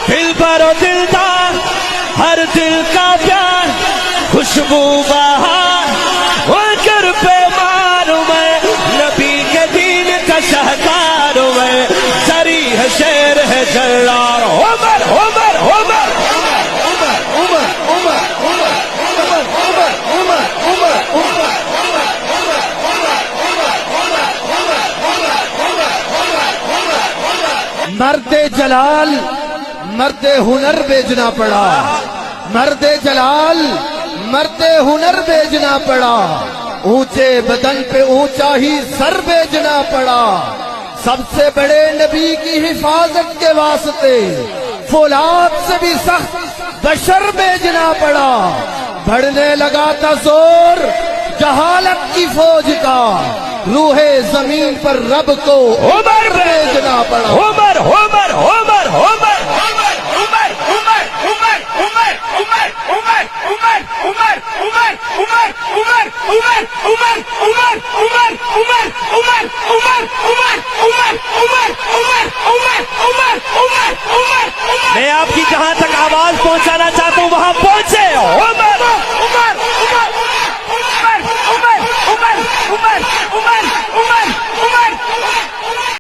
دل پر و دلدار ہر دل کا پیار خوشبو بہار ہو کر پہ ماروں میں نبی کے دین کا شہکار ہوں میں سری ہے شیر ہے جلال عمر عمر عمر مرد جلال مرد ہنر بیچنا پڑا، مرد جلال مرد ہنر بیچنا پڑا، اونچے بدن پہ اونچا ہی سر بیچنا پڑا، سب سے بڑے نبی کی حفاظت کے واسطے فولاد سے بھی سخت بشر بیچنا پڑا، بڑھنے لگا تھا زور جہالت کی فوج کا، روح زمین پر رب کو عمر بھیجنا پڑا۔ عمر عمر عمر عمر میں آپ کی جہاں تک آواز پہنچانا چاہتا ہوں وہاں پہنچے عمر